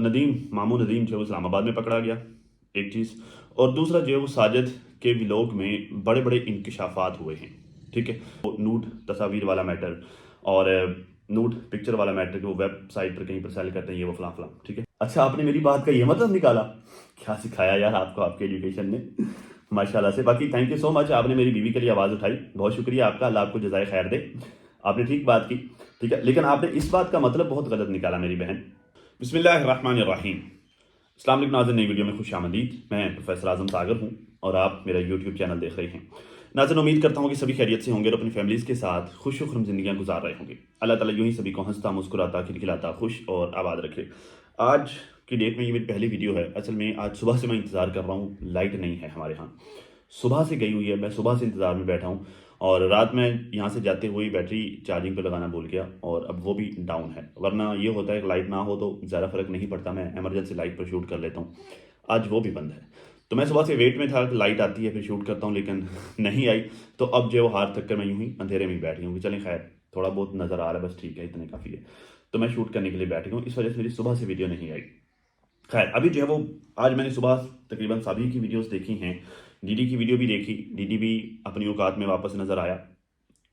मामू नदीम जो है वो इस्लामाबाद में पकड़ा गया, एक चीज़। और दूसरा जो है वो साजिद के व्लॉग में बड़े बड़े इंकशाफात हुए हैं, ठीक है। वो नूड तस्वीर वाला मैटर और नूड पिक्चर वाला मैटर कि वो वेबसाइट पर कहीं पर सेल करते हैं, ये वो फलां फलां, ठीक है। अच्छा, आपने मेरी बात का ये मतलब निकाला, क्या सिखाया यार आपको आपके एजुकेशन ने, माशाल्लाह से। बाकी थैंक यू सो मच, आपने मेरी बीवी के लिए आवाज़ उठाई, बहुत शुक्रिया आपका, अल्लाह आपको जज़ाए खैर दे। आपने ठीक बात की, ठीक है, लेकिन आपने इस बात का मतलब बहुत गलत निकाला मेरी बहन। बिस्मिल्लाहिर्रहमानिर्रहीम। अस्सलाम वालेकुम नाज़रीन, नई वीडियो में खुश आमदीद। मैं प्रोफेसर आज़म सागर हूँ और आप मेरा यूट्यूब चैनल देख रहे हैं। नाज़रीन, उम्मीद करता हूँ कि सभी खैरियत से होंगे और अपनी फैमिलीज़ के साथ खुश खुरम ज़िंदगियाँ गुजार रहे होंगे। अल्लाह ताला यूँ ही सभी को हंसता मुस्कुराता खिलखिलाता खुश और आबाद रखे। आज की डेट में ये मेरी पहली वीडियो है। असल में आज सुबह से मैं इंतज़ार कर रहा हूँ, लाइट नहीं है हमारे यहाँ, सुबह से गई हुई है, मैं सुबह से इंतज़ार में बैठा हूँ और रात में यहाँ से जाते हुए बैटरी चार्जिंग पे लगाना भूल गया और अब वो भी डाउन है। वरना ये होता है कि लाइट ना हो तो ज़्यादा फ़र्क नहीं पड़ता, मैं इमरजेंसी लाइट पर शूट कर लेता हूँ। आज वो भी बंद है, तो मैं सुबह से वेट में था कि लाइट आती है फिर शूट करता हूँ, लेकिन नहीं आई। तो अब जो है वो हार थक कर मैं यूँ ही अंधेरे में ही बैठ गया हूँ कि चलें खैर थोड़ा बहुत नज़र आ रहा है, बस ठीक है, इतने काफ़ी है। तो मैं शूट करने के लिए बैठ गया हूँ, इस वजह से मेरी सुबह से वीडियो नहीं आई। खैर अभी जो है वो आज मैंने सुबह तकरीबन सभी की वीडियोस देखी हैं, डीडी की वीडियो भी देखी, डीडी भी अपनी औकात में वापस नज़र आया।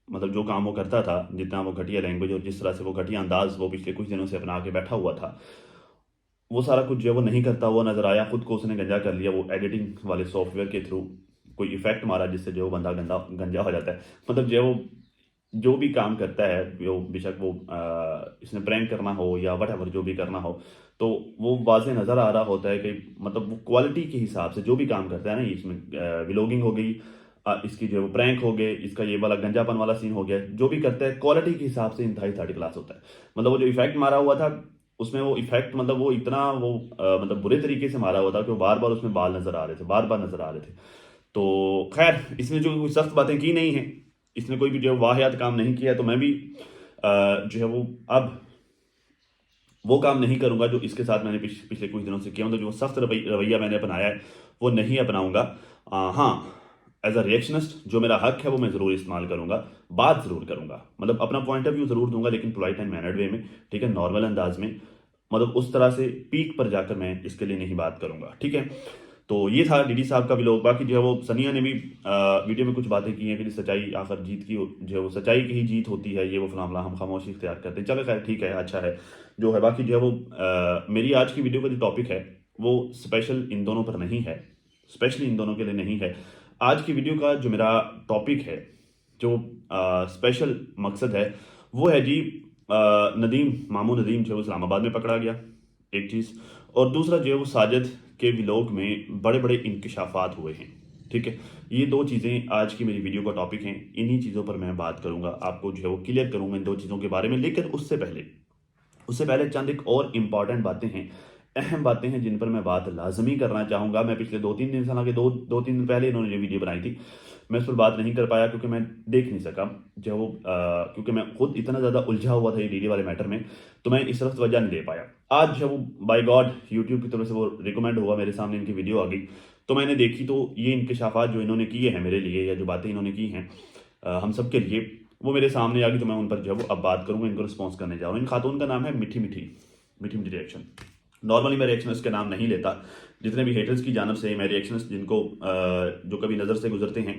मतलब जो काम वो करता था, जितना वो घटिया लैंग्वेज और जिस तरह से वो घटिया अंदाज वो पिछले कुछ दिनों से अपना के बैठा हुआ था, वो सारा कुछ जो है वो नहीं करता हुआ नज़र आया। खुद को उसने गंजा कर लिया, वो एडिटिंग वाले सॉफ्टवेयर के थ्रू कोई इफेक्ट मारा जिससे जो बंदा गंदा गंजा हो जाता है। मतलब जो है वो जो भी काम करता है, वो बेशक वो इसने प्रैंक करना हो या वट जो भी करना हो, तो वो वाज़े नज़र आ रहा होता है कि मतलब वो क्वालिटी के हिसाब से जो भी काम करता है ना, इसमें व्लॉगिंग हो गई, इसकी जो है वो प्रैंक हो गए, इसका ये वाला गंजापन वाला सीन हो गया, जो भी करता है क्वालिटी के हिसाब से इंतहाई थर्ड क्लास होता है। मतलब वो जो इफेक्ट मारा हुआ था, उसमें वो इफेक्ट मतलब वो इतना वो मतलब बुरे तरीके से मारा हुआ था कि वो बार बार उसमें बाल नज़र आ रहे थे, बार बार नज़र आ रहे थे। तो खैर इसने जो कोई सख्त बातें की नहीं है, इसने कोई भी जो वाहियात काम नहीं किया है, तो मैं भी जो है वो अब वो काम नहीं करूंगा जो इसके साथ मैंने पिछले कुछ दिनों से किया। मतलब जो सख्त रवैया मैंने अपनाया है वो नहीं अपनाऊंगा। हाँ, एज अ रिएक्शनिस्ट जो मेरा हक है वो मैं ज़रूर इस्तेमाल करूंगा, बात ज़रूर करूंगा, मतलब अपना पॉइंट ऑफ व्यू ज़रूर दूंगा, लेकिन पोलाइट एंड मैनर्ड वे में, ठीक है, नॉर्मल अंदाज में। मतलब उस तरह से पीक पर जाकर मैं इसके लिए नहीं बात करूंगा, ठीक है। तो ये था डीडी साहब का भी लोग। बाकी जो है वो सनिया ने भी वीडियो में कुछ बातें की हैं कि सच्चाई आखिर जीत की जो है वो सच्चाई की ही जीत होती है, ये वो फलां फलां, हम खामोशी इख्तियार करते हैं। चलो खैर ठीक है, अच्छा है जो है। बाकी जो है वो मेरी आज की वीडियो का जो टॉपिक है वो स्पेशल इन दोनों पर नहीं है, स्पेशली इन दोनों के लिए नहीं है। आज की वीडियो का जो मेरा टॉपिक है, जो स्पेशल मकसद है, वो है जी मामू नदीम जो है वो इस्लामाबाद में पकड़ा गया, एक चीज़। और दूसरा जो है वो साजिद के व्लॉग में बड़े बड़े इंकशाफात हुए हैं, ठीक है। ये दो चीज़ें आज की मेरी वीडियो का टॉपिक हैं, इन्हीं चीज़ों पर मैं बात करूंगा, आपको जो है वो क्लियर करूंगा इन दो चीज़ों के बारे में। लेकिन उससे पहले चंद एक और इम्पॉर्टेंट बातें हैं, अहम बातें हैं जिन पर मैं बात लाजमी करना चाहूँगा। मैं पिछले 2-3 दिन से, हालांकि दो तीन दिन पहले इन्होंने जो वीडियो बनाई थी, मैं उस पर बात नहीं कर पाया क्योंकि मैं देख नहीं सका जो वो क्योंकि मैं खुद इतना ज़्यादा उलझा हुआ था ये डीडी वाले मैटर में, तो मैं इस वक्त वजह नहीं दे पाया। आज जो वो बाय गॉड यूट्यूब की तरफ से वो रिकमेंड हुआ, मेरे सामने इनकी वीडियो आ गई, तो मैंने देखी। तो ये इंकशाफात जो इन्होंने किए हैं मेरे लिए, या जो बातें इन्होंने की हैं हम सब के लिए, वो मेरे सामने आ गई, तो मैं उन पर जो है वो अब बात करूंगा, इनको रिस्पॉन्स करने जा रहा हूँ। इन खातून का नाम है मीठी मीठी मीठी मीठी रिएक्शन। नॉर्मली मैं रिएक्शनर्स के नाम नहीं लेता, जितने भी हेटर्स की जानब से मैं रिएक्शनर्स जिनको जो कभी नज़र से गुजरते हैं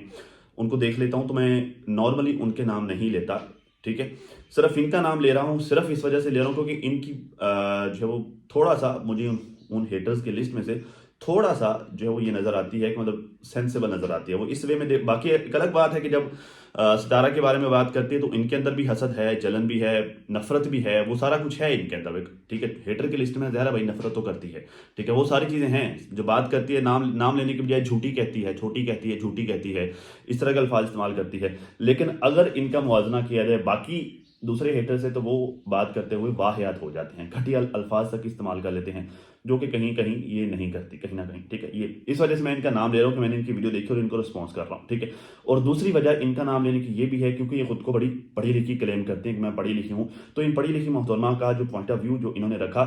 उनको देख लेता हूं, तो मैं नॉर्मली उनके नाम नहीं लेता, ठीक है। सिर्फ इनका नाम ले रहा हूं, सिर्फ इस वजह से ले रहा हूं क्योंकि इनकी जो है वो थोड़ा सा मुझे उन हेटर्स की लिस्ट में से थोड़ा सा जो है वो ये नज़र आती है कि मतलब सेंसिबल नज़र आती है वो, इस वे में बाकी एक अलग बात है कि जब सितारा के बारे में बात करती है तो इनके अंदर भी हसद है, जलन भी है, नफरत भी है, वो सारा कुछ है इनके अंदर, ठीक है। हेटर की लिस्ट में ज़हरा भाई नफरत तो करती है, ठीक है, वो सारी चीज़ें हैं। जो बात करती है नाम नाम लेने के बजाय झूठी कहती है, छोटी कहती है, झूठी कहती है, इस तरह के अल्फाज इस्तेमाल करती है। लेकिन अगर इनका मुआवजना किया जाए बाकी दूसरे हेटर से, तो वो बात करते हुए वाहियात हो जाते हैं, घटिया अल्फाज तक इस्तेमाल कर लेते हैं, जो कि कहीं कहीं ये नहीं करती, कहीं ना कहीं, ठीक है। ये इस वजह से मैं इनका नाम ले रहा हूँ कि मैंने इनकी वीडियो देखी और इनको रिस्पॉन्स कर रहा हूँ, ठीक है। और दूसरी वजह इनका नाम लेने की ये भी है क्योंकि ये खुद को बड़ी पढ़ी लिखी क्लेम करते हैं कि मैं पढ़ी लिखी हूँ। तो इन पढ़ी लिखी मोहतरमा का जो पॉइंट ऑफ व्यू जो इन्होंने रखा,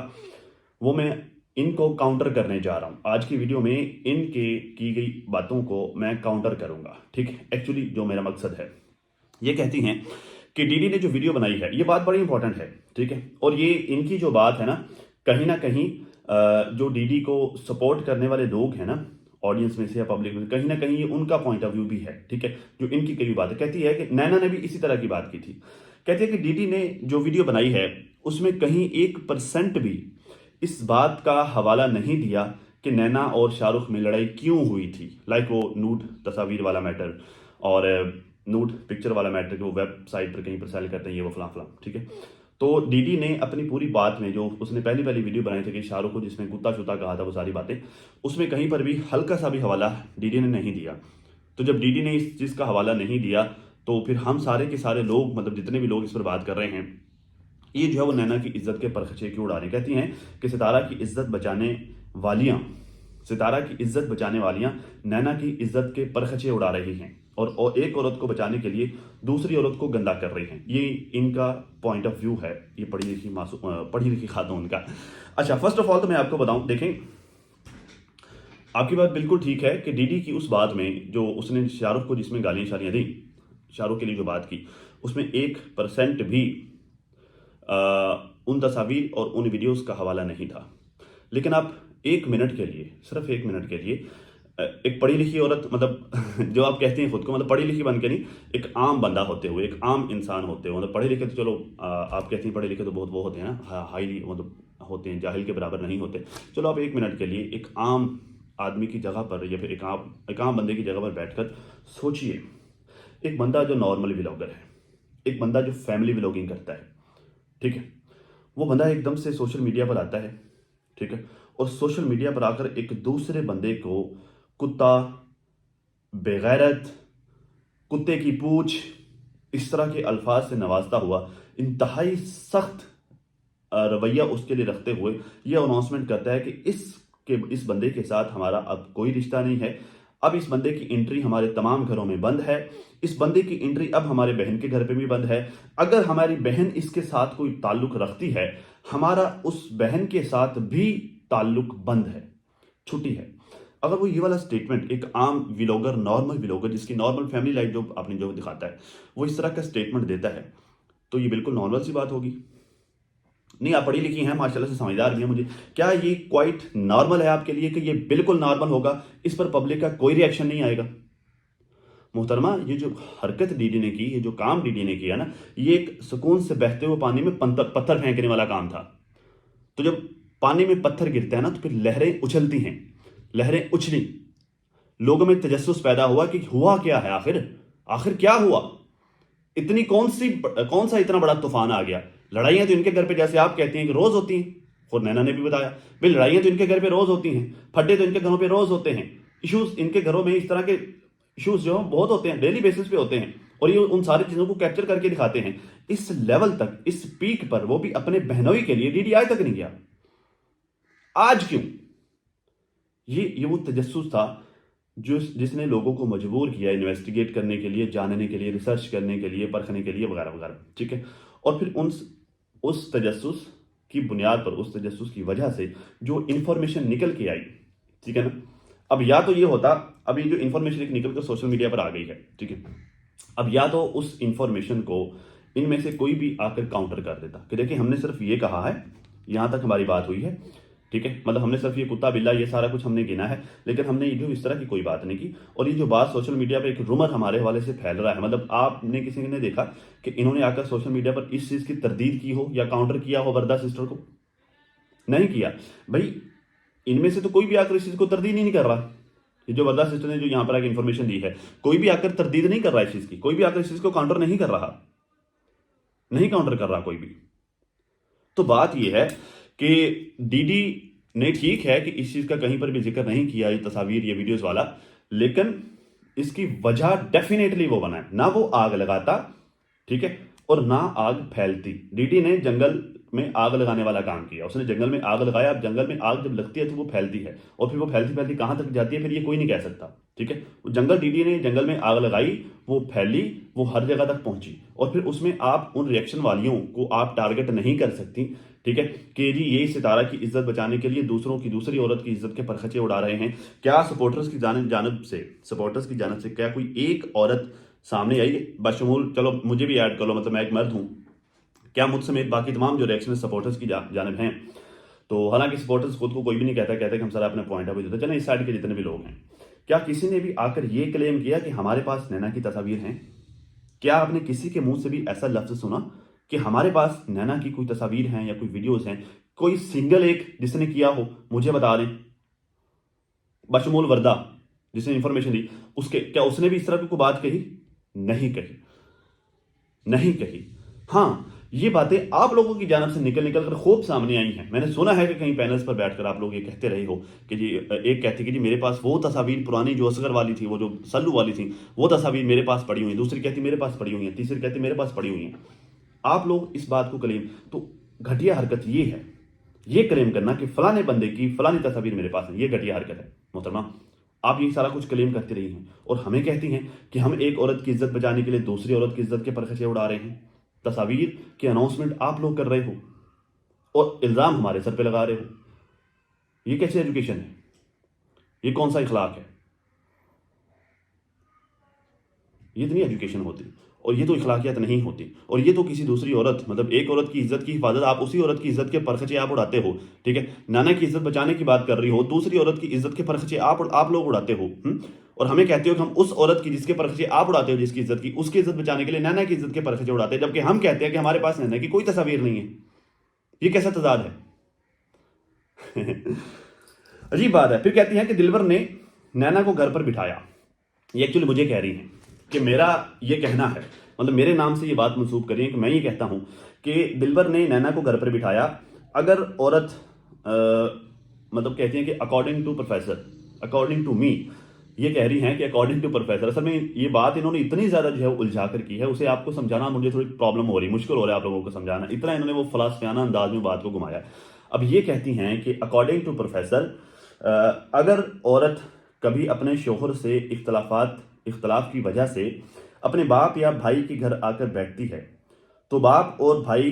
वो मैं इनको काउंटर करने जा रहा हूँ। आज की वीडियो में इनके की गई बातों को मैं काउंटर करूंगा, ठीक है। एक्चुअली जो मेरा मकसद है, ये कहती हैं कि डीडी ने जो वीडियो बनाई है, ये बात बड़ी इंपॉर्टेंट है, ठीक है। और ये इनकी जो बात है ना कहीं जो डीडी को सपोर्ट करने वाले लोग हैं ना, ऑडियंस में से या पब्लिक में से, कहीं ना कहीं ये उनका पॉइंट ऑफ व्यू भी है, ठीक है। जो इनकी कई बात है, कहती है कि नैना ने भी इसी तरह की बात की थी। कहती है कि डीडी ने जो वीडियो बनाई है उसमें कहीं 1% भी इस बात का हवाला नहीं दिया कि नैना और शाहरुख में लड़ाई क्यों हुई थी। लाइक वो नूड तस्वीर वाला मैटर और नूड पिक्चर वाला मैटर कि वो वेबसाइट पर कहीं पर सेल करते हैं, ये वो फलां फलां, ठीक है। तो डीडी ने अपनी पूरी बात में, जो उसने पहली वीडियो बनाई थी कि शाहरुख को जिसमें कुत्ता शुत्ता कहा था, वो सारी बातें, उसमें कहीं पर भी हल्का सा भी हवाला डीडी ने नहीं दिया। तो जब डीडी ने इस चीज़ का हवाला नहीं दिया तो फिर हम सारे के सारे लोग, मतलब जितने भी लोग इस पर बात कर रहे हैं, ये जो है वो नैना की इज्जत के परखचे क्यों उड़ा रहे हैं। कहती हैं कि सितारा की इज्जत बचाने वालियां नैना की इज्जत के परखचे उड़ा रही हैं और एक औरत को बचाने के लिए दूसरी औरत को गंदा कर रही हैं। ये इनका पॉइंट ऑफ व्यू है, ये पढ़ी लिखी खातून का। अच्छा, फर्स्ट ऑफ ऑल तो मैं आपको बताऊं, देखें, आपकी बात बिल्कुल ठीक है कि डीडी की उस बात में जो उसने शाहरुख को जिसमें गालियां शालियां दी, शाहरुख के लिए जो बात की, उसमें 1% भी उन तस्वीर और उन वीडियोस का हवाला नहीं था। लेकिन आप 1 मिनट के लिए, सिर्फ 1 मिनट के लिए, एक पढ़ी लिखी औरत, मतलब जो आप कहती हैं खुद को, मतलब पढ़ी लिखी बन के नहीं, एक आम बंदा होते हुए, एक आम इंसान होते हुए, मतलब पढ़े लिखे तो चलो आप कहती हैं पढ़े लिखे तो बहुत वो होते हैं ना, हाईली मतलब होते हैं, जाहिल के बराबर नहीं होते। चलो आप 1 मिनट के लिए एक आम आदमी की जगह पर या फिर एक आम बंदे की जगह पर बैठकर सोचिए। एक बंदा जो नॉर्मल व्लॉगर है, एक बंदा जो फैमिली व्लॉगिंग करता है, ठीक है, वो बंदा एकदम से सोशल मीडिया पर आता है, ठीक है, और सोशल मीडिया पर आकर एक दूसरे बंदे को कुत्ता, बेगैरत, कुत्ते की पूंछ, इस तरह के अल्फाज से नवाजता हुआ इंतहाई सख्त रवैया उसके लिए रखते हुए यह अनाउंसमेंट करता है कि इस बंदे के साथ हमारा अब कोई रिश्ता नहीं है, अब इस बंदे की एंट्री हमारे तमाम घरों में बंद है, इस बंदे की एंट्री अब हमारे बहन के घर पे भी बंद है, अगर हमारी बहन इसके साथ कोई ताल्लुक रखती है, हमारा उस बहन के साथ भी ताल्लुक बंद है, छुट्टी है। अगर वो ये वाला स्टेटमेंट एक आम व्लॉगर, नॉर्मल व्लॉगर जिसकी नॉर्मल फैमिली लाइफ जो आपने जो दिखाता है, वो इस तरह का स्टेटमेंट देता है, तो ये बिल्कुल नॉर्मल सी बात होगी। नहीं, आप पढ़ी लिखी हैं, माशाल्लाह से समझदार भी हैं, मुझे क्या ये क्वाइट नॉर्मल है आपके लिए कि ये बिल्कुल नॉर्मल होगा, इस पर पब्लिक का कोई रिएक्शन नहीं आएगा? मोहतरमा, ये जो हरकत डीडी ने की, ये जो काम डीडी ने किया ना, ये एक सुकून से बहते हुए पानी में पत्थर फेंकने वाला काम था। तो जब पानी में पत्थर गिरता है ना, तो फिर लहरें उछलती हैं, लहरें उछली, लोगों में तजस्सुस पैदा हुआ कि हुआ क्या है, आखिर क्या हुआ, इतनी कौन सा इतना बड़ा तूफान आ गया। लड़ाइयां तो इनके घर पे, जैसे आप कहती हैं कि रोज होती हैं, खुद नैना ने भी बताया भाई, लड़ाइयां तो इनके घर पे रोज होती हैं, फड्डे तो इनके घरों पे रोज होते हैं, इश्यूज इनके घरों में, इस तरह के इश्यूज जो बहुत होते हैं, डेली बेसिस पे होते हैं, और ये उन सारी चीजों को कैप्चर करके दिखाते हैं। इस लेवल तक, इस पीक पर, वो भी अपने बहनोई के लिए डीडी आज तक नहीं गया। आज क्यों? ये वो तजस्सुस था जिसने लोगों को मजबूर किया इन्वेस्टिगेट करने के लिए, जानने के लिए, रिसर्च करने के लिए, परखने के लिए, वगैरह वगैरह, ठीक है। और फिर उस तजस्सुस की बुनियाद पर, उस तजस्सुस की वजह से जो इंफॉर्मेशन निकल के आई, ठीक है ना, अब या तो ये होता, अब ये जो इंफॉर्मेशन निकल कर सोशल मीडिया पर आ गई है, ठीक है, अब या तो उस इंफॉर्मेशन को इनमें से कोई भी आकर काउंटर कर देता कि देखिए हमने सिर्फ ये कहा है, यहां तक हमारी बात हुई है, ठीक है, मतलब हमने सिर्फ ये कुत्ता बिल्ला ये सारा कुछ हमने गिना है, लेकिन हमने ये जो इस तरह की कोई बात नहीं की। और ये जो बात सोशल मीडिया पे एक रूमर हमारे हवाले से फैल रहा है, मतलब आपने किसी ने देखा कि इन्होंने आकर सोशल मीडिया पर इस चीज की तरदीद की हो या काउंटर किया हो वरदा सिस्टर को? नहीं किया भाई, इनमें से तो कोई भी आकर इस चीज को तरदीद नहीं कर रहा। ये जो वरदा सिस्टर ने जो यहां पर आकर इंफॉर्मेशन दी है, कोई भी आकर तरदीद नहीं कर रहा इस चीज की, कोई भी आकर इस चीज को काउंटर नहीं कर रहा, नहीं काउंटर कर रहा कोई भी। तो बात यह है कि डीडी ने, ठीक है कि इस चीज का कहीं पर भी जिक्र नहीं किया, ये तस्वीर, ये वीडियोस वाला, लेकिन इसकी वजह डेफिनेटली वो बना है ना, वो आग लगाता, ठीक है, और ना आग फैलती। डीडी ने जंगल में आग लगाने वाला काम किया, उसने जंगल में आग लगाया। अब जंगल में आग जब लगती है तो वो फैलती है, और फिर वो फैलती फैलती कहां तक जाती है फिर ये कोई नहीं कह सकता, ठीक है। डीडी ने जंगल में आग लगाई, वो फैली, वो हर जगह तक पहुंची, और फिर उसमें आप उन रिएक्शन वालियों को आप टारगेट नहीं कर सकती, ठीक है, कि जी ये सितारा की इज्जत बचाने के लिए दूसरों की, दूसरी औरत की इज्जत के परखचे उड़ा रहे हैं। क्या सपोर्टर्स की जानब से क्या कोई एक औरत सामने आई, बशमूल, चलो मुझे भी ऐड कर लो, मतलब मैं एक मर्द हूं, क्या मुझ समेत बाकी तमाम जो रिएक्शन सपोर्टर्स की जानब हैं, तो हालांकि सपोर्टर्स खुद को कोई भी नहीं कहता, कहते कि हम सर अपने पॉइंट ऑफ व्यू देते, चलें इस साइड के जितने भी लोग हैं, क्या किसी ने भी आकर ये क्लेम किया कि हमारे पास नैना की तस्वीर हैं? क्या आपने किसी के मुंह से भी ऐसा लफ्ज सुना कि हमारे पास नैना की कोई तस्वीर हैं या कोई वीडियोस हैं? कोई सिंगल एक जिसने किया हो मुझे बता दें, बशमूल वर्दा जिसने इंफॉर्मेशन दी, उसके क्या उसने भी इस तरह की कोई बात कही? नहीं कही, नहीं कही। हाँ, ये बातें आप लोगों की जानब से निकल निकल कर खूब सामने आई हैं। मैंने सुना है कि कहीं पैनल्स पर बैठकर आप लोग ये कहते रहे हो कि जी, एक कहती कि जी मेरे पास वो तस्वीर पुरानी जो असगर वाली थी, वो जो सल्लू वाली थी, वो तस्वीर मेरे पास पड़ी हुई है, दूसरी कहती मेरे पास पड़ी हुई है, तीसरी कहती मेरे पास पड़ी हुई है। आप लोग इस बात को क्लेम, तो घटिया हरकत ये है, ये क्लेम करना कि फलाने बंदे की फलानी तस्वीर मेरे पास है, ये घटिया हरकत है। मोहतरमा, आप ये सारा कुछ क्लेम करती रही हैं और हमें कहती हैं कि हम एक औरत की इज्जत बचाने के लिए दूसरी औरत की इज्जत के परखचे उड़ा रहे हैं। तस्वीर की अनाउंसमेंट आप लोग कर रहे हो और इल्ज़ाम हमारे सर पे लगा रहे हो। ये कैसी एजुकेशन है? ये कौन सा इखलाक है? ये तो नहीं एजुकेशन होती और ये तो इखलाकियत नहीं होती। और ये तो किसी दूसरी औरत, मतलब एक औरत की इज्जत की हिफाजत, आप उसी औरत की इज्जत के परखचे आप उड़ाते हो। ठीक है, नाना की इज्जत बचाने की बात कर रही हो, दूसरी औरत की इज्जत के परखचे आप लोग उड़ाते हो। और हमें कहते हो कि हम उस औरत की जिसके परखचे आप उड़ाते हो, जिसकी इज्जत की, उसकी इज्जत बचाने के लिए नाना की इज्जत के परखचे उड़ाते हैं, जबकि हम कहते हैं कि हमारे पास नाना की कोई तस्वीर नहीं है। ये कैसा तजाद है? अजीब बात है। फिर कहती हैं कि दिलबर ने नैना को घर पर बिठाया। ये एक्चुअली मुझे कह रही हैं कि मेरा ये कहना है, मतलब मेरे नाम से ये बात मंसूब करिए कि मैं ये कहता हूं कि दिलबर ने नैना को घर पर बिठाया। अगर औरत मतलब कहती हैं कि according to professor, according to me, ये कह रही हैं कि अकॉर्डिंग टू प्रोफेसर, असल में ये बात इन्होंने इतनी ज़्यादा जो है उलझा कर की है, उसे आपको समझाना मुझे थोड़ी प्रॉब्लम हो रही, मुश्किल हो रहा है आप लोगों को समझाना। इतना इन्होंने वो फलसफियाना अंदाज में बात को घुमाया। अब ये कहती हैं कि अकॉर्डिंग टू प्रोफेसर, अगर औरत कभी अपने शोहर से इख्तलाफ की वजह से अपने बाप या भाई के घर आकर बैठती है तो बाप और भाई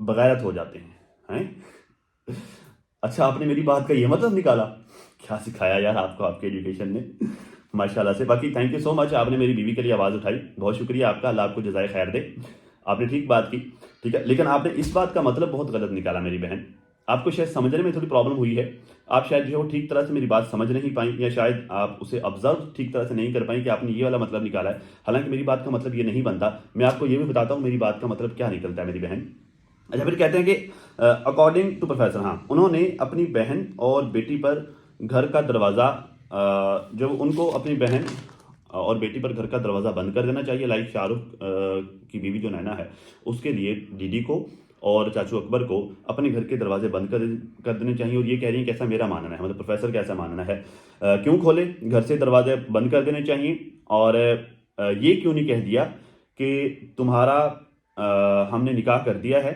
बगैरत हो जाते हैं। अच्छा, आपने मेरी बात का ये मतलब निकाला? क्या सिखाया यार आपको आपके एजुकेशन ने, माशाल्लाह से। बाकी थैंक यू सो मच, आपने मेरी बीवी के लिए आवाज़ उठाई, बहुत शुक्रिया आपका, अल्लाह आपको जज़ाए खैर दे। आपने ठीक बात की, ठीक है, लेकिन आपने इस बात का मतलब बहुत गलत निकाला मेरी बहन। आपको शायद समझने में थोड़ी प्रॉब्लम हुई है, आप शायद जो है वो ठीक तरह से मेरी बात समझ नहीं पाई, या शायद आप उसे ऑब्जर्व ठीक तरह से नहीं कर पाई कि आपने ये वाला मतलब निकाला है। हालांकि मेरी बात का मतलब ये नहीं बनता। मैं आपको ये भी बताता हूँ मेरी बात का मतलब क्या निकलता है मेरी बहन। अच्छा, फिर कहते हैं कि अकॉर्डिंग टू प्रोफेसर, हाँ, उन्होंने अपनी बहन और बेटी पर घर का दरवाज़ा, जब उनको अपनी बहन और बेटी पर घर का दरवाज़ा बंद कर देना चाहिए, लाइक शाहरुख की बीवी जो नैना है उसके लिए दीदी को और चाचू अकबर को अपने घर के दरवाजे बंद कर देने चाहिए। और ये कह रही है कैसा मेरा मानना है, मतलब प्रोफेसर कैसा मानना है, क्यों खोले, घर से दरवाजे बंद कर देने चाहिए। और ये क्यों नहीं कह दिया कि तुम्हारा हमने निकाह कर दिया है,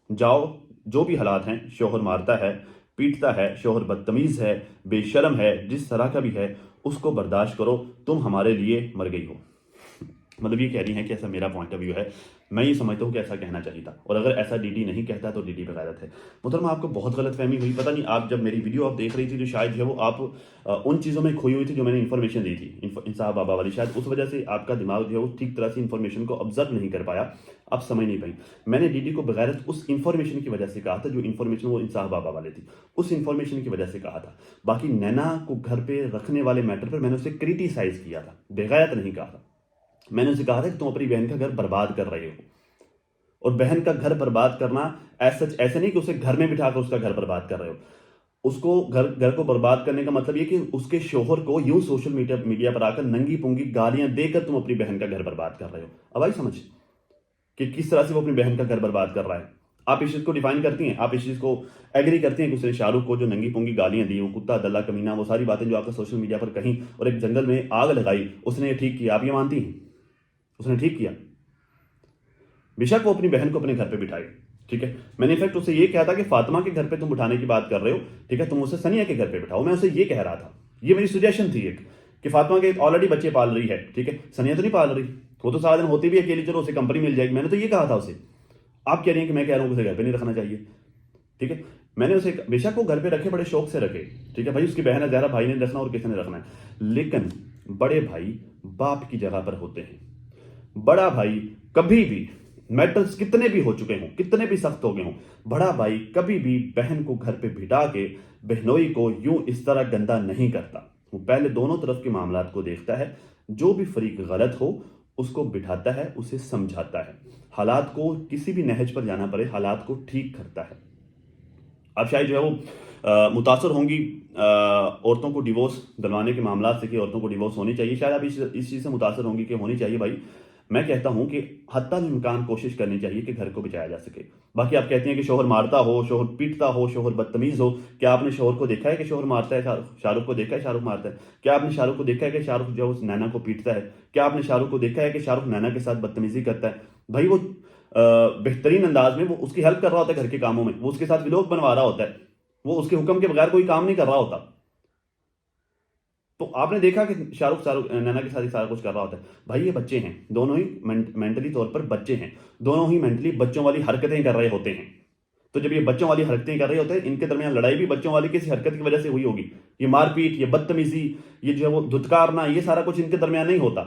जाओ, जो भी हालात हैं, शोहर मारता है, पीटता है, शोहर बदतमीज़ है, बेशर्म है, जिस तरह का भी है उसको बर्दाश्त करो, तुम हमारे लिए मर गई हो। मतलब ये कह रही हैं कि ऐसा मेरा पॉइंट ऑफ व्यू है, मैं ये समझता हूँ कि ऐसा कहना चाहिए था, और अगर ऐसा डीडी नहीं कहता तो डीडी बगैरत है। मुहतरमा, आपको बहुत गलत फहमी हुई, पता नहीं, आप जब मेरी वीडियो आप देख रही थी तो शायद जो है वो आप उन चीज़ों में खोई हुई थी जो मैंने इन्फॉर्मेशन दी थी इंसाफ बाबा वाली, शायद उस वजह से आपका दिमाग जो है वो ठीक तरह से इन्फॉर्मेशन को ऑब्जर्व नहीं कर पाया, आप समझ नहीं पाई। मैंने डीडी को बगैरत उस इन्फॉर्मेशन की वजह से कहा था जो इन्फॉर्मेशन वो इंसाफ बाबा वाले थी, उस इन्फॉर्मेशन की वजह से कहा था। बाकी नैना को घर पे रखने वाले मैटर पर मैंने उसे क्रिटिसाइज किया था, बेगैरत नहीं कहा था। मैंने उसे कहा था कि तुम अपनी बहन का घर बर्बाद कर रहे हो, और बहन का घर बर्बाद करना ऐसे नहीं कि उसे घर में बिठाकर उसका घर बर्बाद कर रहे हो। उसको घर को बर्बाद करने का मतलब ये कि उसके शोहर को यूं सोशल मीडिया पर आकर नंगी पुंगी गालियां देकर तुम अपनी बहन का घर बर्बाद कर रहे हो। अब आई समझ कि किस तरह से वो अपनी बहन का घर बर्बाद कर रहा है। आप इस चीज़ को डिफाइन करती हैं, आप इस चीज़ को एग्री करती हैं कि उसने शाहरुख को जो नंगी पुंगी गालियां दी, वो कुत्ता दल्ला कमीना, वो सारी बातें जो आपका सोशल मीडिया पर कहीं, और एक जंगल में आग लगाई, उसने ठीक किया, आप ये मानती हैं उसने ठीक किया? बेशक वो अपनी बहन को अपने घर पे बिठाई, ठीक है, मैंने इनफैक्ट उससे ये कहा था कि फातिमा के घर पे तुम उठाने की बात कर रहे हो, ठीक है, तुम उसे सनिया के घर पे बिठाओ, मैं उसे ये कह रहा था, ये मेरी सजेशन थी एक, कि फातिमा के ऑलरेडी बच्चे पाल रही है, ठीक है, सनिया तो नहीं पाल रही, वो तो सारा दिन होती भी अकेली, चलो उसे कंपनी मिल जाएगी, मैंने तो ये कहा था उसे। आप कह रही हैं कि मैं कह रहा हूँ उसे घर पे नहीं रखना चाहिए, ठीक है, मैंने उसे, बेशक वो घर पे रखे, बड़े शौक से रखे, ठीक है भाई, उसकी बहन है, ज़्यादा भाई ने रखना और किसने रखना है, लेकिन बड़े भाई बाप की जगह पर होते हैं। बड़ा भाई कभी भी मैटर्स कितने भी हो चुके हों, कितने भी सख्त हो गए हों, बड़ा भाई कभी भी बहन को घर पे बिठा के बहनोई को यूं इस तरह गंदा नहीं करता। वो पहले दोनों तरफ के मामलात को देखता है, जो भी फरीक गलत हो उसको बिठाता है, उसे समझाता है, हालात को किसी भी नहज पर जाना पड़े हालात को ठीक करता है। अब शायद जो है वो मुतासर होंगी औरतों को डिवोर्स दिलवाने के मामला से कि औरतों को डिवोर्स होनी चाहिए, शायद आप इस चीज़ से मुतासर होंगी कि होनी चाहिए। भाई मैं कहता हूं कि हत्ता इम्कान कोशिश करनी चाहिए कि घर को बचाया जा सके। बाकी आप कहती हैं कि शोहर मारता हो, शोहर पीटता हो, शोहर बदतमीज हो। क्या आपने शोहर को देखा है कि शोहर मारता है? शाहरुख को देखा है शाहरुख मारता है? क्या आपने शाहरुख को देखा है कि शाहरुख जो उस नैना को पीटता है? क्या आपने शाहरुख को देखा है कि शाहरुख नैना के साथ बदतमीजी करता है? भाई वो बेहतरीन अंदाज में वो उसकी हेल्प कर रहा होता है घर के कामों में, वो उसके साथ व्लॉग बनवा रहा होता है, वो उसके हुक्म के बगैर कोई काम नहीं कर रहा होता। तो आपने देखा कि शाहरुख शाहरुख नैना के साथ ही सारा कुछ कर रहा होता है। भाई ये बच्चे हैं, दोनों ही मेंटली तौर पर बच्चे हैं, दोनों ही मेंटली बच्चों वाली हरकतें कर रहे होते हैं। तो जब ये बच्चों वाली हरकतें कर रहे होते हैं, इनके दरमियान लड़ाई भी बच्चों वाली किसी हरकत की वजह से हुई होगी। ये मारपीट, ये बदतमीजी, ये जो है वो धुतकारना, ये सारा कुछ इनके दरमियान नहीं होता।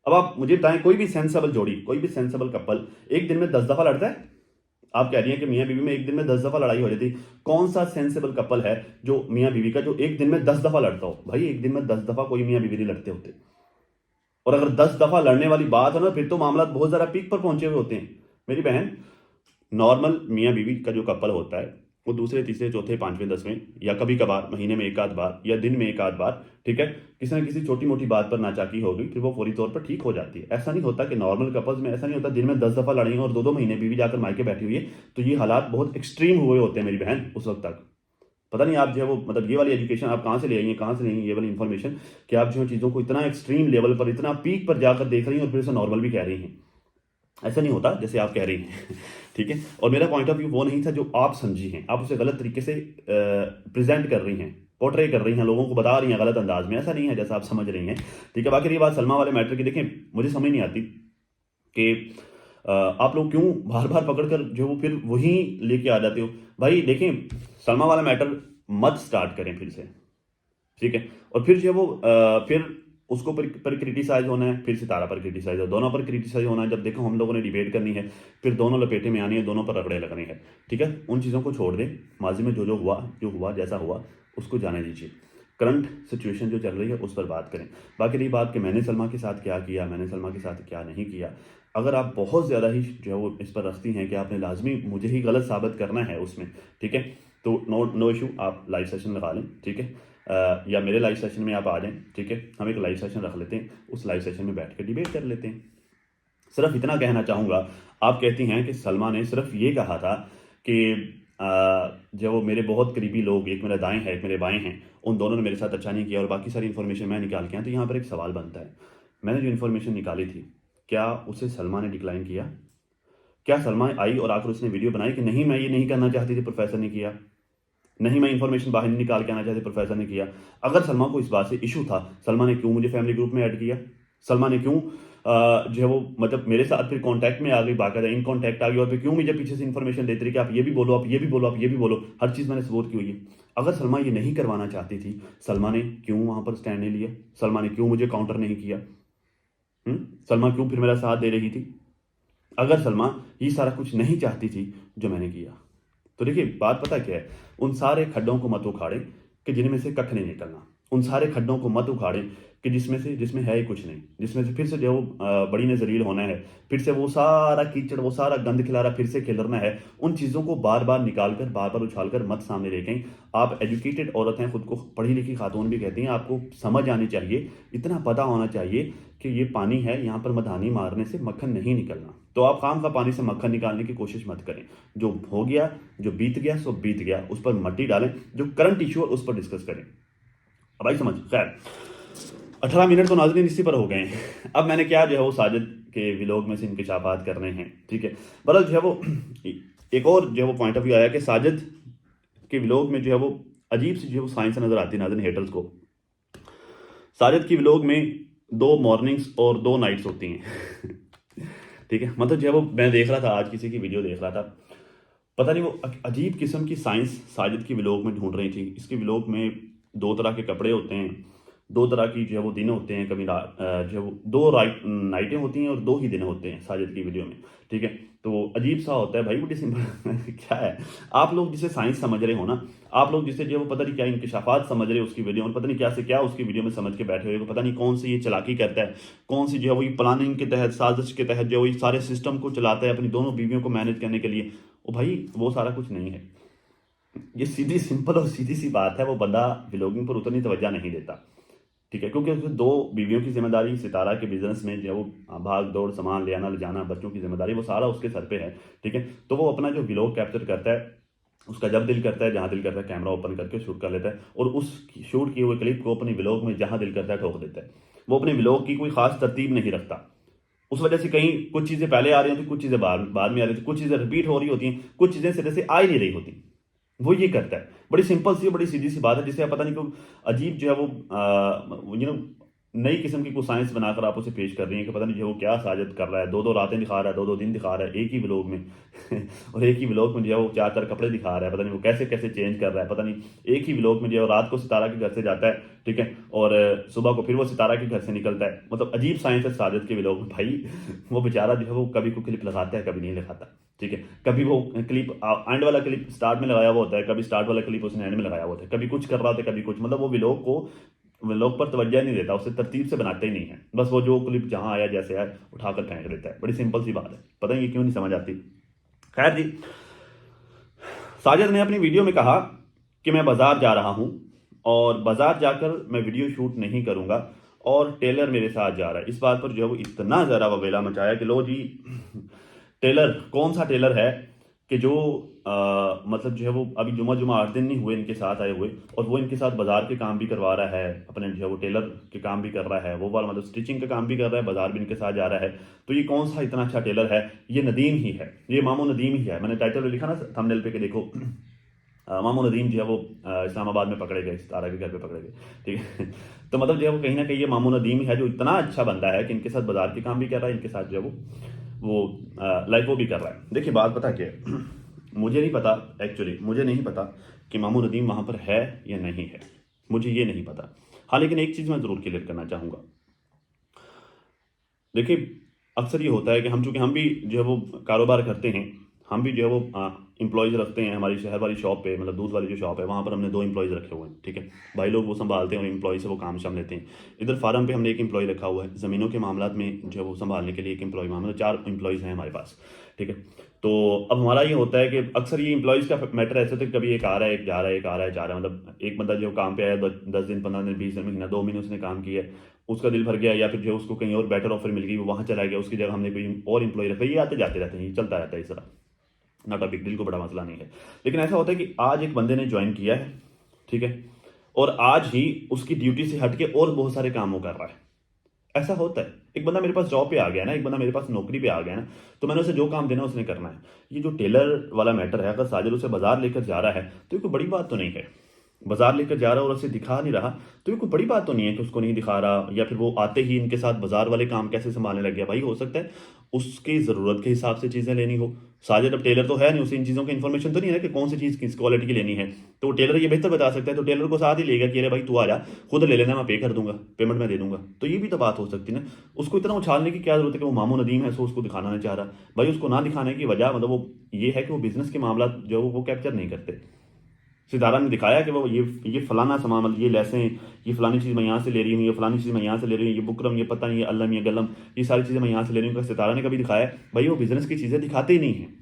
अब आप मुझे बताएं, कोई भी सेंसेबल जोड़ी, कोई भी सेंसेबल कपल एक दिन में 10 दफा लड़ता है? आप कह रही हैं कि मियां बीवी में एक दिन में 10 दफा लड़ाई हो जाती है। कौन सा सेंसेबल कपल है जो मियां बीवी का जो एक दिन में 10 दफा लड़ता हो? भाई एक दिन में 10 दफा कोई मियां बीवी नहीं लड़ते होते। और अगर 10 दफा लड़ने वाली बात है ना, फिर तो मामला बहुत ज्यादा पीक पर पहुंचे हुए होते हैं मेरी बहन। नॉर्मल मियां बीवी का जो कपल होता है वो दूसरे तीसरे चौथे पांचवें 10वें या कभी कभार महीने में एक आध बार या दिन में एक आध बार, ठीक है, किसी ना किसी छोटी मोटी बात पर नाचाकी हो गई, फिर वो फौरी तौर पर ठीक हो जाती है। ऐसा नहीं होता कि नॉर्मल कपल्स में ऐसा नहीं होता दिन में 10 दफा लड़ेंगे और 2-2 महीने बीवी जाकर मायके बैठी हुई है। तो ये हालात बहुत एक्सट्रीम हुए होते हैं मेरी बहन उस वक्त तक। पता नहीं आप जो है वो मतलब ये वाली एजुकेशन आप कहाँ से ले आई हैं, कहाँ से नहीं, ये वाली इन्फॉर्मेशन कि आप जो है चीज़ों को इतना एक्सट्रीम लेवल पर, इतना पीक पर जाकर देख रही हैं और फिर से नॉर्मल भी कह रही हैं। ऐसा नहीं होता जैसे आप कह रही हैं। ठीक है, और मेरा पॉइंट ऑफ व्यू वो नहीं था जो आप समझी हैं, आप उसे गलत तरीके से प्रेजेंट कर रही हैं, पोर्ट्रे कर रही हैं, लोगों को बता रही हैं गलत अंदाज में। ऐसा नहीं है जैसा आप समझ रही हैं। ठीक है, बाकी रही बात सलमा वाले मैटर की, देखें मुझे समझ नहीं आती कि आप लोग क्यों बार बार पकड़ कर जो वो फिर वही लेके आ जाते हो। भाई देखें, सलमा वाला मैटर मत स्टार्ट करें फिर से, ठीक है। और फिर जो है वो फिर उसको पर क्रिटिसाइज होना है, फिर सितारा पर क्रिटिसाइज हो, दोनों पर क्रिटिसाइज होना है। जब देखो हम लोगों ने डिबेट करनी है, फिर दोनों लपेटे में आनी है, दोनों पर रगड़े लगने हैं, ठीक है। उन चीज़ों को छोड़ दें, माजी में जो हुआ जैसा हुआ उसको जाने दीजिए। करंट सिचुएशन जो चल रही है उस पर बात करें। बाकी रही बात कि मैंने सलमा के साथ क्या किया, मैंने सलमा के साथ क्या नहीं किया, अगर आप बहुत ज़्यादा ही जो है वो इस पर रखती हैं कि आपने लाजमी मुझे ही गलत साबित करना है उसमें, ठीक है, तो नो इशू, आप लाइव सेशन लगा लें, ठीक है। या मेरे लाइव सेशन में आप आ जाएं, ठीक है, हम एक लाइव सेशन रख लेते हैं, उस लाइव सेशन में बैठ कर डिबेट कर लेते हैं। सिर्फ इतना कहना चाहूँगा, आप कहती हैं कि सलमा ने सिर्फ ये कहा था कि जो वो मेरे बहुत करीबी लोग, एक मेरे दाएं हैं एक मेरे बाएं हैं, उन दोनों ने मेरे साथ अच्छा नहीं किया और बाकी सारी इन्फॉर्मेशन मैं निकाल के आया। तो यहाँ पर एक सवाल बनता है, मैंने जो इन्फॉर्मेशन निकाली थी क्या उसे सलमा ने डिक्लाइन किया? क्या सलमा आई और आकर उसने वीडियो बनाई कि नहीं मैं ये नहीं करना चाहती थी, प्रोफेसर ने किया, नहीं मैं इन्फॉर्मेशन बाहर निकाल के आना चाहती, प्रोफेसर ने किया? अगर सलमा को इस बात से इशू था, सलमा ने क्यों मुझे फैमिली ग्रुप में ऐड किया? सलमा ने क्यों जो है वो मतलब मेरे साथ फिर कांटेक्ट में आ गई, बाकायदा इन कांटेक्ट आ गई और फिर क्यों मुझे पीछे से इन्फॉर्मेशन देती रही कि आप ये भी बोलो, आप ये भी बोलो, आप ये भी बोलो, हर चीज़ मैंने सबूत की हुई है। अगर सलमा ये नहीं करवाना चाहती थी, सलमा ने क्यों वहाँ पर स्टैंड नहीं लिया? सलमा ने क्यों मुझे काउंटर नहीं किया? सलमा क्यों फिर मेरा साथ दे रही थी? अगर सलमा ये सारा कुछ नहीं चाहती थी जो मैंने किया, तो देखिए बात पता क्या है, उन सारे खड्डों को मत उखाड़ें कि जिनमें से कख नहीं निकलना, उन सारे खड्डों को मत उखाड़ें कि जिसमें है ही कुछ नहीं, जिसमें से फिर से जो बड़ी ने जलील होना है, फिर से वो सारा कीचड़, वो सारा गंद खिलारा फिर से खिलरना है। उन चीज़ों को बार बार निकाल कर, बार बार उछाल कर मत सामने लेकें। आप एजुकेटेड औरत हैं, खुद को पढ़ी लिखी खातून भी कहती हैं, आपको समझ आनी चाहिए, इतना पता होना चाहिए कि ये पानी है, यहाँ पर मधानी मारने से मक्खन नहीं निकलना। तो आप खाम का पानी से मक्खन निकालने की कोशिश मत करें। जो हो गया, जो बीत गया सो बीत गया, उस पर मट्टी डालें, जो करंट इशू है उस पर डिस्कस करें। अब भाई समझ, खैर 18 मिनट तो नाज़रीन इसी पर हो गए हैं। अब मैंने क्या जो है वो साजिद के व्लॉग में से इंकशाफात करने हैं, ठीक है। बहरहाल जो है वो एक और जो है वो पॉइंट ऑफ व्यू आया कि साजिद के व्लॉग में जो है वो अजीब सी जो है वो साइंस नज़र आती है नाज़रीन हेटर्स को। साजिद की व्लॉग में 2 मॉर्निंग्स और 2 नाइट्स होती हैं। ठीक है, मतलब जो है वो मैं देख रहा था, आज किसी की वीडियो देख रहा था, पता नहीं वो अजीब किस्म की साइंस साजिद की व्लॉग में ढूंढ रही थी। इसके व्लॉग में 2 तरह के कपड़े होते हैं, दो तरह की जो है वो दिन होते हैं, कभी जो है वो नाइटें होती हैं और 2 ही दिन होते हैं साजिद की वीडियो में, ठीक है। तो अजीब सा होता है भाई, बड़ी सिंपल क्या है, आप लोग जिसे साइंस समझ रहे हो ना, आप लोग जिसे जो है वो पता नहीं क्या इंकिशाफात समझ रहे हो उसकी वीडियो में, पता नहीं क्या से क्या उसकी वीडियो में समझ के बैठे हो, पता नहीं कौन सी ये चालाकी करता है, कौन सी जो है वो प्लानिंग के तहत, साजिश के तहत जो है वो सारे सिस्टम को चलाता है अपनी दोनों बीवियों को मैनेज करने के लिए। ओ भाई वो सारा कुछ नहीं है, ये सीधी सिंपल और सीधी सी बात है, वो बंदा व्लॉगिंग पर उतनी तवज्जो नहीं देता, ठीक है, क्योंकि उसमें 2 बीवियों की जिम्मेदारी, सितारा के बिजनेस में जो है वो भाग दौड़, सामान ले आना ले जाना, बच्चों की जिम्मेदारी, वो सारा उसके सर पे है, ठीक है। तो वो अपना जो व्लॉग कैप्चर करता है, उसका जब दिल करता है, जहाँ दिल करता है, कैमरा ओपन करके शूट कर लेता है और उस शूट किए हुए क्लिप को अपने व्लॉग में जहाँ दिल करता है ठोक देता है। वो अपने व्लॉग की कोई खास तरतीब नहीं रखता, उस वजह से कहीं कुछ चीज़ें पहले आ रही होती, कुछ चीज़ें बाद में आ रही थी, कुछ चीज़ें रिपीट हो रही होती हैं, कुछ चीज़ें सिरे से आ ही नहीं रही होती, वो ये करता है। बड़ी सिंपल सी, बड़ी सीधी सी बात है, जिसे आप पता नहीं क्यों अजीब जो है वो नई किस्म की कुछ साइंस बनाकर आप उसे पेश कर रही हैं कि पता नहीं जो वो क्या साजिद कर रहा है, 2-2 रातें दिखा रहा है, 2-2 दिन दिखा रहा है एक ही व्लॉग में और एक ही व्लॉग में जो है वो 4-4 कपड़े दिखा रहा है, पता नहीं वो कैसे कैसे चेंज कर रहा है, पता नहीं एक ही व्लॉग में जो है रात को सितारा के घर से जाता है, ठीक है, और सुबह को फिर वो सितारा के घर से निकलता है। मतलब अजीब साइंस है साजिद के व्लॉग में भाई। वो बेचारा जो है वो कभी को क्लिप लगाता है, कभी नहीं लगाता, ठीक है। कभी वो क्लिप एंड वाला क्लिप स्टार्ट में लगाया हुआ होता है, कभी स्टार्ट वाला क्लिप उसने एंड में लगाया हुआ होता है, कभी कुछ कर रहा होता है, कभी कुछ, मतलब वो व्लॉग पर तवज्जो नहीं देता, उसे तरतीब से बनाते ही नहीं है, बस वो जो क्लिप जहां आया जैसे आया उठाकर फेंक देता है। बड़ी सिंपल सी बात है, पता नहीं क्यों नहीं समझ आती। खैर जी, साजिद ने अपनी वीडियो में कहा कि मैं बाजार जा रहा हूं और बाजार जाकर मैं वीडियो शूट नहीं करूंगा और टेलर मेरे साथ जा रहा है। इस बात पर जो है वो इतना ज़्यादा ववेला मचाया कि लो जी, टेलर कौन सा टेलर है कि जो मतलब जो है वो अभी जुमा 8 दिन नहीं हुए इनके साथ आए हुए और वो इनके साथ बाजार के काम भी करवा रहा है, अपने जो है वो टेलर के काम भी कर रहा है, वो वाला मतलब स्टिचिंग का काम भी कर रहा है, बाजार भी इनके साथ जा रहा है। तो ये कौन सा इतना अच्छा टेलर है? ये नदीम ही है, ये मामू नदीम ही है। मैंने टाइटल में लिखा ना थंबनेल पे कि देखो मामू नदीम जो है वो इस्लामाबाद में पकड़े गए, सितारा के घर पे पकड़े गए, ठीक है। तो मतलब जो है वो कहीं ना कहीं ये मामू नदीम ही है जो इतना अच्छा बंदा है कि इनके साथ बाजार के काम भी कर रहा है, इनके साथ जो है वो लाइफ वो भी कर रहा है। देखिए बात पता क्या है, मुझे नहीं पता, एक्चुअली मुझे नहीं पता कि मामू नदीम वहाँ पर है या नहीं है, मुझे ये नहीं पता। हाँ लेकिन एक चीज़ मैं ज़रूर क्लियर करना चाहूँगा। देखिए अक्सर ये होता है कि चूँकि हम भी जो है वो कारोबार करते हैं, हम भी जो है वो एम्प्लॉयज़ रखते हैं हमारी शहर वाली शॉप पे, मतलब दूध वाली जो शॉप है वहाँ पर हमने 2 एम्प्लॉयज़ रखे हुए हैं, ठीक है। भाई लोग वो संभालते हैं और एम्प्लॉय से वो काम शाम लेते हैं। इधर फार्म पे हमने 1 एम्प्लॉय रखा हुआ है, ज़मीनों के मामलात में जो है वो संभालने के लिए 1 एम्प्लॉय, मतलब 4 एम्प्लॉयज़ हैं हमारे पास, ठीक है। तो अब हमारा ये होता है कि अक्सर ये एम्प्लॉयज़ का मैटर ऐसे होता है, कभी एक आ रहा है, एक जा रहा है, एक आ रहा है, जा रहा है। मतलब एक बंदा जो काम पे आया 10 दिन, 15 दिन, 20 दिन, महीना, 2 महीने उसने काम किया, उसका दिल भर गया या फिर जो उसको कहीं और बेटर ऑफर मिल गई, वो वहाँ चला गया, उसकी जगह हमने कोई और एम्प्लॉय रखा। ये आते जाते रहते हैं, ये चलता रहता है इस तरह, नॉट अ बिग डील, को बड़ा मसला नहीं है। लेकिन ऐसा होता है कि आज एक बंदे ने ज्वाइन किया है, ठीक है, और आज ही उसकी ड्यूटी से हट के और बहुत सारे काम वो कर रहा है। ऐसा होता है, एक बंदा मेरे पास जॉब पे आ गया ना, एक बंदा मेरे पास नौकरी पे आ गया ना, तो मैंने उसे जो काम देना उसने करना है। ये जो टेलर वाला मैटर है, अगर साजिद उसे बाजार लेकर जा रहा है तो ये कोई बड़ी बात तो नहीं है। बाजार लेकर जा रहा है और उसे दिखा नहीं रहा तो ये कोई बड़ी बात तो नहीं है कि उसको नहीं दिखा रहा, या फिर वो आते ही इनके साथ बाजार वाले काम कैसे संभालने लग गया। भाई हो सकता है उसकी ज़रूरत के हिसाब से चीज़ें लेनी हो। साजिद अब टेलर तो है नहीं, उसे इन चीज़ों की इन्फॉर्मेशन तो नहीं है कि कौन सी चीज़ किस क्वालिटी की लेनी है, तो टेलर ये बेहतर बता सकता है, तो टेलर को साथ ही लेगा कि अरे भाई तू आ जा, खुद ले लेना, मैं पे कर दूंगा, पेमेंट मैं दे दूंगा। तो ये भी तो बात हो सकती है ना। उसको इतना उछालने की क्या जरूरत है कि वो मामू नदीम है, सो उसको दिखाना नहीं चाह रहा। भाई उसको ना दिखाने की वजह मतलब वो ये है कि वो बिजनेस के मामला जो वो कैप्चर नहीं करते। सितारा ने दिखाया कि वो ये फलाना सामान, मतलब ये लेसें, ये फलानी चीज़ मैं यहाँ से ले रही हूँ, ये फलानी चीज़ मैं यहाँ से ले रही हूँ, ये बुकरम, ये पता नहीं, ये अल्लम, ये गलम, ये सारी चीज़ें मैं यहाँ से ले रही हूँ। सितारा ने कभी दिखाया? भाई वो बिजनेस की चीज़ें दिखाते ही नहीं है।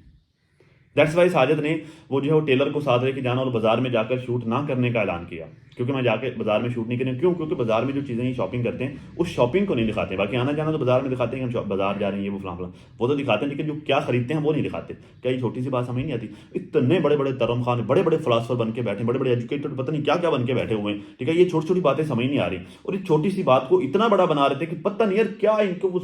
दैट्स वाई साजिद ने वो जो है वो टेलर को साथ लेके जाना और बाजार में जाकर शूट ना करने का ऐलान किया, क्योंकि मैं जाके बाजार में शूट नहीं करें। क्यों? क्योंकि बाजार में जो चीज़ें ये शॉपिंग करते हैं उस शॉपिंग को नहीं दिखाते। बाकी आना जाना तो बाजार में दिखाते हैं कि हम बाजार जा रहे हैं, ये वो फलां फलां, वो तो दिखाते हैं, लेकिन जो क्या खरीदते हैं वो नहीं दिखाते। क्या ये छोटी सी बात समझ नहीं आती? इतने बड़े बड़े तरम खान, बड़े बड़े फिलासफर बन के बैठे, बड़े बड़े एजुकेटेड, पता नहीं क्या क्या बन के बैठे हुए हैं, ठीक है। ये छोटी छोटी बातें समझ नहीं आ रही और इस छोटी सी बात को इतना बड़ा बना रहे थे कि पता नहीं यार क्या इनको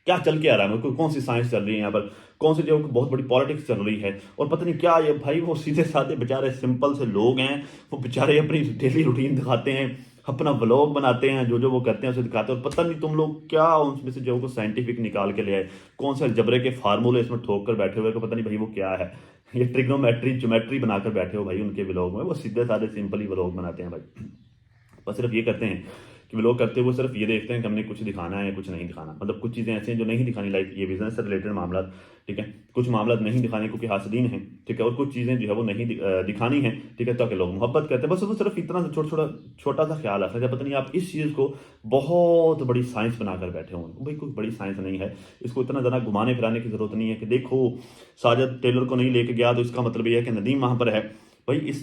क्या चल के आ रहा है, मतलब कौन सी साइंस चल रही है यहाँ पर, कौन सी जो बहुत बड़ी पॉलिटिक्स चल रही है, और पता नहीं क्या ये भाई वो सीधे साधे बेचारे सिंपल से लोग हैं, वो बेचारे अपनी डेली रूटीन दिखाते हैं, अपना व्लॉग बनाते हैं, जो जो वो करते हैं उसे दिखाते हैं, और पता नहीं तुम लोग क्या उसमें से जो को साइंटिफिक निकाल के ले आए, कौन सा जबरे के फार्मूले इसमें ठोक कर बैठे हुए, पता नहीं भाई वो क्या है, ये ट्रिग्नोमेट्री ज्योमेट्री बनाकर बैठे हो भाई उनके व्लॉग में। वो सीधे साधे सिंपल ही व्लॉग बनाते हैं भाई। बस सिर्फ ये करते हैं कि व्लॉग करते हुए सिर्फ ये देखते हैं कि हमने कुछ दिखाना है या कुछ नहीं दिखाना। मतलब कुछ चीज़ें ऐसी हैं जो नहीं दिखानी, लाइक ये बिजनेस से रिलेटेड मामला, ठीक है, कुछ मामला नहीं दिखाने क्योंकि हासदीन हैं, ठीक है, और कुछ चीज़ें जो है वो नहीं दिखानी है, ठीक है, ताकि लोग मोहब्बत करते हैं। बस वो सिर्फ इतना सा छोटा सा ख्याल रखना है। पता नहीं आप इस चीज़ को बहुत बड़ी साइंस बनाकर बैठे हों। भाई कोई बड़ी साइंस नहीं है, इसको इतना ज़्यादा घुमाने फिराने की ज़रूरत नहीं है कि देखो साजिद टेलर को नहीं लेके गया तो इसका मतलब ये है कि नदीम वहाँ पर है। भाई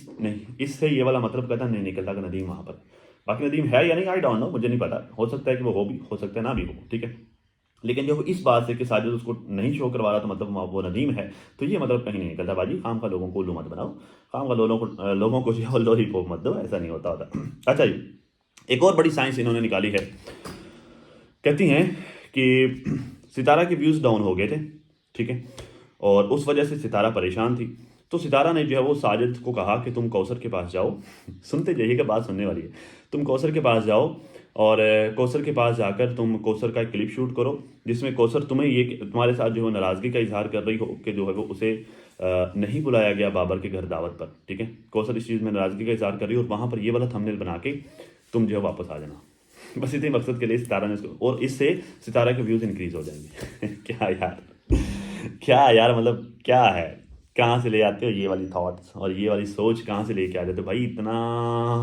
इससे ये वाला मतलब कहता नहीं निकलता कि नदीम वहाँ पर। बाकी नदीम है या नहीं, आई डोंट नो, मुझे नहीं पता, हो सकता है कि वो हो भी, हो सकता है ना भी हो, ठीक है। लेकिन जब इस बात से कि साजिद उसको नहीं शो करवा रहा तो मतलब वो नदीम है, तो ये मतलब कहीं नहीं निकलता बाजी। खाम का लोगों को उल्लू मत बनाओ, खाम का लोगों को जो है लॉलीपॉप मत दो, ऐसा नहीं होता होता। अच्छा जी, एक और बड़ी साइंस इन्होंने निकाली है। कहती हैं कि सितारा के व्यूज़ डाउन हो गए थे, ठीक है, और उस वजह से सितारा परेशान थी। तो सितारा ने जो है वो साजिद को कहा कि तुम कौसर के पास जाओ सुनते जाइए कि बात सुनने वाली है। तुम कौसर के पास जाओ और कौसर के पास जाकर तुम कौसर का एक क्लिप शूट करो जिसमें कौसर तुम्हें ये तुम्हारे साथ जो है नाराज़गी का इजहार कर रही हो कि जो है वो उसे नहीं बुलाया गया बाबर के घर दावत पर, ठीक है। कौसर इस चीज़ में नाराज़गी का इजहार कर रही हो और वहाँ पर ये वाला थंबनेल बना के तुम जो है वापस आ जाना। बस इतने मकसद के लिए सितारा ने इसको, और इससे सितारा के व्यूज़ इंक्रीज हो जाएंगे। क्या यार, क्या यार, मतलब क्या है, कहाँ से ले आते हो ये वाली थॉट्स और ये वाली सोच, कहाँ से लेके आ जाते हो भाई? इतना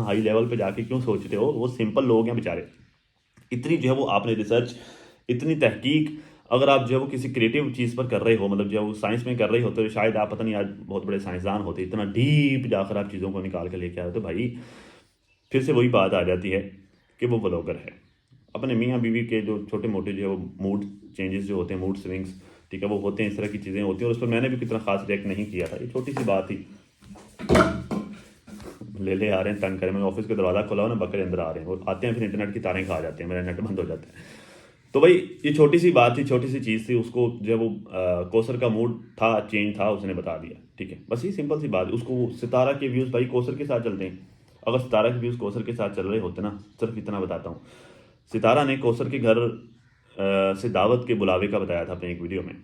हाई लेवल पे जाके क्यों सोचते हो? वो सिंपल लोग हैं बेचारे। इतनी जो है वो आपने रिसर्च, इतनी तहकीक, अगर आप जो है वो किसी क्रिएटिव चीज़ पर कर रहे हो, मतलब जो है वो साइंस में कर रहे हो, तो शायद आप पता नहीं आज बहुत बड़े साइंसदान होते, इतना डीप जाकर आप चीज़ों को निकाल कर लेके आए हो। तो भाई फिर से वही बात आ जाती है कि वो ब्लॉगर है। अपने मियाँ बीवी के जो छोटे मोटे जो है वो मूड चेंजेस जो होते हैं, मूड स्विंग्स, ठीक है, वो होते हैं, इस तरह की चीज़ें होती हैं। और उस पर मैंने भी कितना खास रिएक्ट नहीं किया था, ये छोटी सी बात थी। ले आ रहे हैं, तंग करें। मैं ऑफिस का दरवाज़ा खोला हो ना, बकरे अंदर आ रहे हैं और आते हैं फिर इंटरनेट की तारें खा जाते हैं, मेरा नेट बंद हो जाता है। तो भाई ये छोटी सी बात थी, छोटी सी चीज़ थी, उसको जो है वो कौसर का मूड था, चेंज था, उसने बता दिया, ठीक है। बस ये सिंपल सी बात है। उसको सितारा के व्यूज़ भाई कौसर के साथ चलते हैं। अगर सितारा के व्यूज़ कौसर के साथ चल रहे होते ना, सिर्फ इतना बताता हूँ, सितारा ने कौसर के घर से दावत के बुलावे का बताया था अपने एक वीडियो में।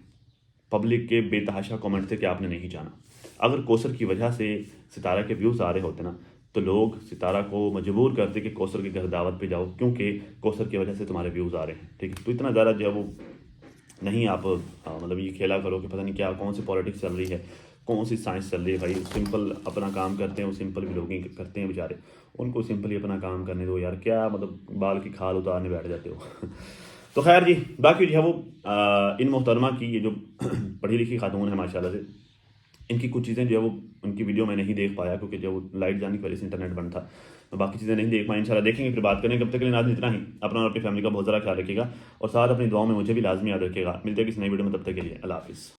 पब्लिक के बेतहाशा कमेंट थे कि आपने नहीं जाना। अगर कौसर की वजह से सितारा के व्यूज़ आ रहे होते ना, तो लोग सितारा को मजबूर करते कि कौसर के घर दावत पे जाओ, क्योंकि कौसर की वजह से तुम्हारे व्यूज़ आ रहे हैं, ठीक है। तो इतना ज़्यादा जो है वो नहीं आप मतलब ये खेला करो कि पता नहीं क्या, कौन सी पॉलिटिक्स चल रही है, कौन सी साइंस चल रही है। भाई सिंपल अपना काम करते हैं, वो सिंपल ब्लॉगिंग करते हैं बेचारे, उनको सिंपली अपना काम करने दो यार। क्या मतलब बाल की खाल उतारने बैठ जाते हो। तो खैर जी, बाकी जो है वो इन मोहतरमा की ये जो पढ़ी लिखी खातून है माशाल्लाह से, इनकी कुछ चीज़ें जो है वो उनकी वीडियो में नहीं देख पाया क्योंकि जो वो लाइट जाने की वजह से इंटरनेट बंद था, तो बाकी चीज़ें नहीं देख पाए। इंशाल्लाह देखेंगे, फिर बात करेंगे। कब तक के लिए नाज़रीन इतना ही। अपना और अपनी फैमिली का बहुत ज़्यादा ख्याल रखिएगा और साथ अपनी दुआओं में मुझे भी लाजमी याद रखिएगा। मिलते हैं किसी नई वीडियो में, तब तक के लिए अल्लाह हाफिज़।